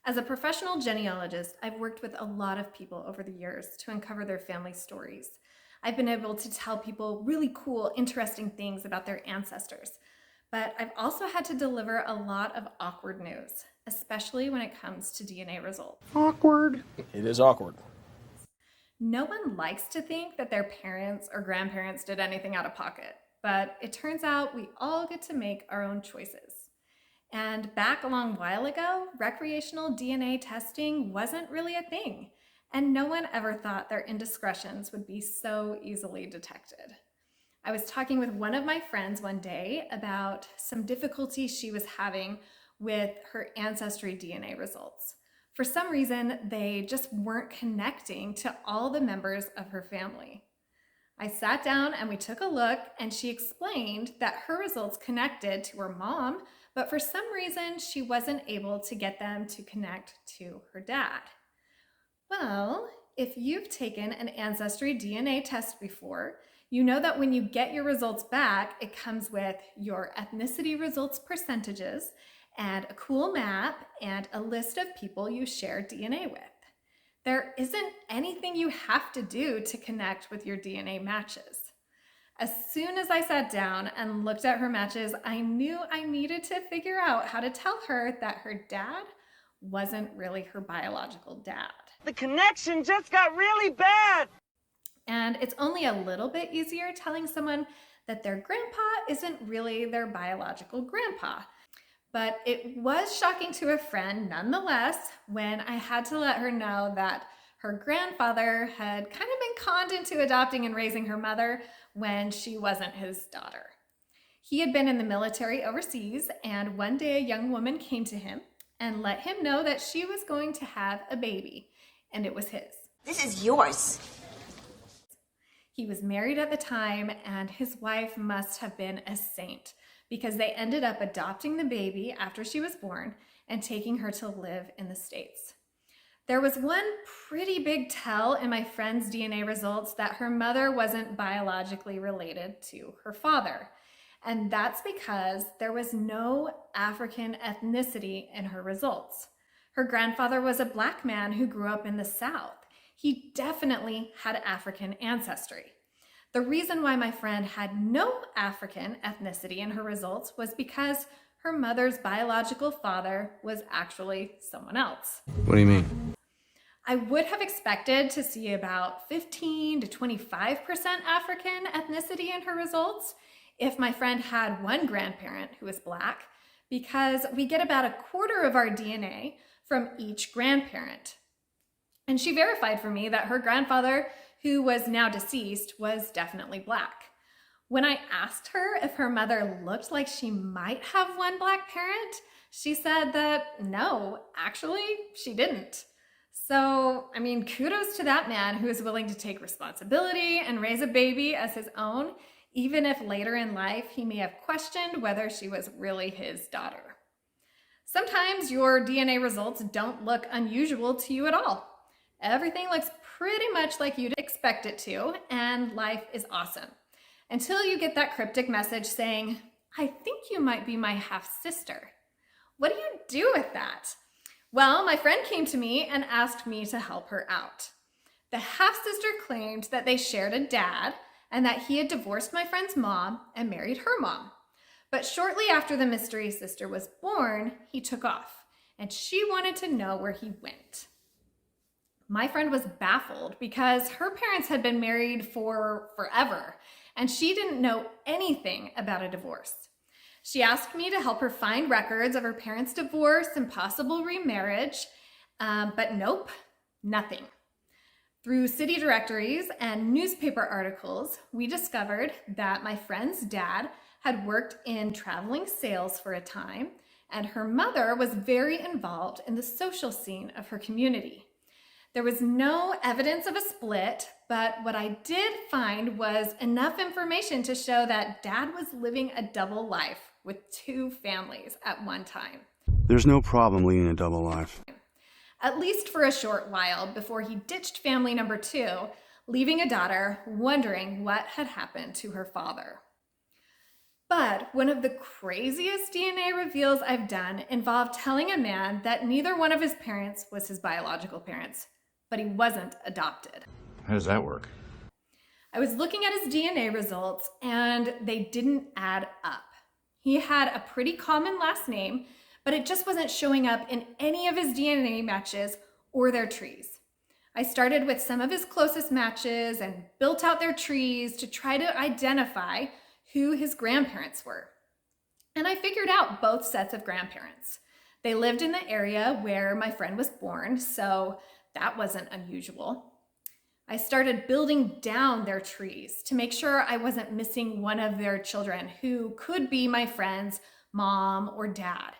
As a professional genealogist, I've worked with a lot of people over the years to uncover their family stories. I've been able to tell people really cool, interesting things about their ancestors. But I've also had to deliver a lot of awkward news, especially when it comes to DNA results. Awkward. It is awkward. No one likes to think that their parents or grandparents did anything out of pocket, but it turns out we all get to make our own choices. And back a long while ago, recreational DNA testing wasn't really a thing, and no one ever thought their indiscretions would be so easily detected. I was talking with one of my friends one day about some difficulty she was having with her ancestry DNA results. For some reason, they just weren't connecting to all the members of her family. I sat down and we took a look, and she explained that her results connected to her mom, but for some reason she wasn't able to get them to connect to her dad. Well, if you've taken an ancestry DNA test before, you know that when you get your results back, it comes with your ethnicity results percentages and a cool map and a list of people you share DNA with. There isn't anything you have to do to connect with your DNA matches. As soon as I sat down and looked at her matches, I knew I needed to figure out how to tell her that her dad wasn't really her biological dad. The connection just got really bad. And it's only a little bit easier telling someone that their grandpa isn't really their biological grandpa. But it was shocking to a friend nonetheless when I had to let her know that her grandfather had kind of been conned into adopting and raising her mother when she wasn't his daughter. He had been in the military overseas, and one day a young woman came to him and let him know that she was going to have a baby, and it was his. This is yours. He was married at the time, and his wife must have been a saint, because they ended up adopting the baby after she was born and taking her to live in the States. There was one pretty big tell in my friend's DNA results that her mother wasn't biologically related to her father. And that's because there was no African ethnicity in her results. Her grandfather was a Black man who grew up in the South. He definitely had African ancestry. The reason why my friend had no African ethnicity in her results was because her mother's biological father was actually someone else. What do you mean? I would have expected to see about 15 to 25% African ethnicity in her results if my friend had one grandparent who was Black, because we get about a quarter of our DNA from each grandparent. And she verified for me that her grandfather, who was now deceased, was definitely Black. When I asked her if her mother looked like she might have one Black parent, she said that no, actually, she didn't. So, kudos to that man who is willing to take responsibility and raise a baby as his own, even if later in life he may have questioned whether she was really his daughter. Sometimes your DNA results don't look unusual to you at all. Everything looks pretty much like you'd expect it to, and life is awesome. Until you get that cryptic message saying, "I think you might be my half-sister." What do you do with that? Well, my friend came to me and asked me to help her out. The half-sister claimed that they shared a dad and that he had divorced my friend's mom and married her mom. But shortly after the mystery sister was born, he took off, and she wanted to know where he went. My friend was baffled because her parents had been married for forever, and she didn't know anything about a divorce. She asked me to help her find records of her parents' divorce and possible remarriage, but nope, nothing. Through city directories and newspaper articles, we discovered that my friend's dad had worked in traveling sales for a time, and her mother was very involved in the social scene of her community. There was no evidence of a split, but what I did find was enough information to show that Dad was living a double life with two families at one time. There's no problem leading a double life. At least for a short while before he ditched family number 2, leaving a daughter wondering what had happened to her father. But one of the craziest DNA reveals I've done involved telling a man that neither one of his parents was his biological parents, but he wasn't adopted. How does that work? I was looking at his DNA results and they didn't add up. He had a pretty common last name, but it just wasn't showing up in any of his DNA matches or their trees. I started with some of his closest matches and built out their trees to try to identify who his grandparents were. And I figured out both sets of grandparents. They lived in the area where my friend was born, so that wasn't unusual. I started building down their trees to make sure I wasn't missing one of their children who could be my friend's mom or dad.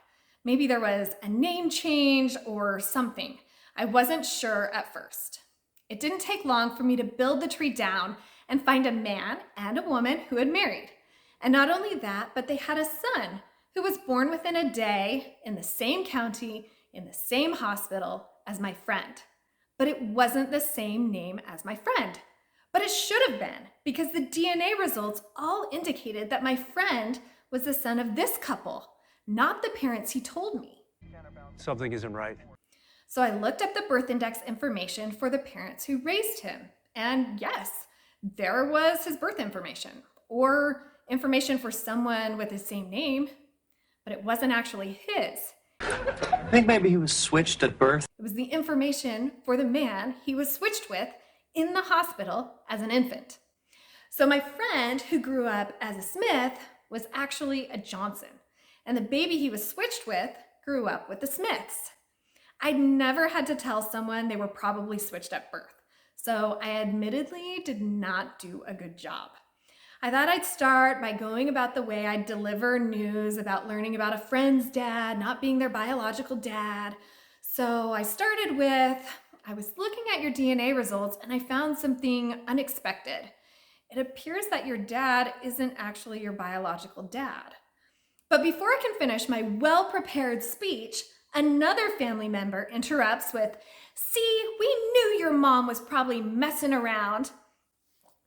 Maybe there was a name change or something. I wasn't sure at first. It didn't take long for me to build the tree down and find a man and a woman who had married. And not only that, but they had a son who was born within a day in the same county, in the same hospital as my friend. But it wasn't the same name as my friend. But it should have been, because the DNA results all indicated that my friend was the son of this couple, not the parents he told me. Something isn't right. So I looked up the birth index information for the parents who raised him. And yes, there was his birth information, or information for someone with his same name, but it wasn't actually his. I think maybe he was switched at birth. It was the information for the man he was switched with in the hospital as an infant. So my friend who grew up as a Smith was actually a Johnson, and the baby he was switched with grew up with the Smiths. I'd never had to tell someone they were probably switched at birth, so I admittedly did not do a good job. I thought I'd start by going about the way I'd deliver news about learning about a friend's dad not being their biological dad. So I started with, I was looking at your DNA results and I found something unexpected. It appears that your dad isn't actually your biological dad. But before I can finish my well-prepared speech, another family member interrupts with, "See, we knew your mom was probably messing around."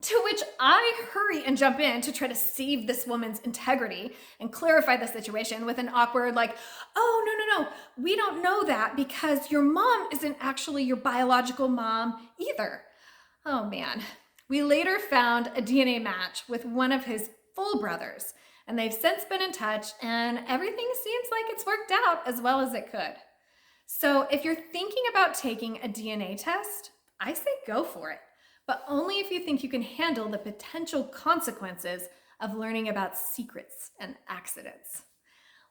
To which I hurry and jump in to try to save this woman's integrity and clarify the situation with an awkward like, "Oh, no, we don't know that because your mom isn't actually your biological mom either." Oh man. We later found a DNA match with one of his full brothers, and they've since been in touch, and everything seems like it's worked out as well as it could. So if you're thinking about taking a DNA test, I say go for it, but only if you think you can handle the potential consequences of learning about secrets and accidents.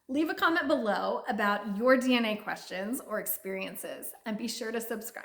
Leave a comment below about your DNA questions or experiences, and be sure to subscribe.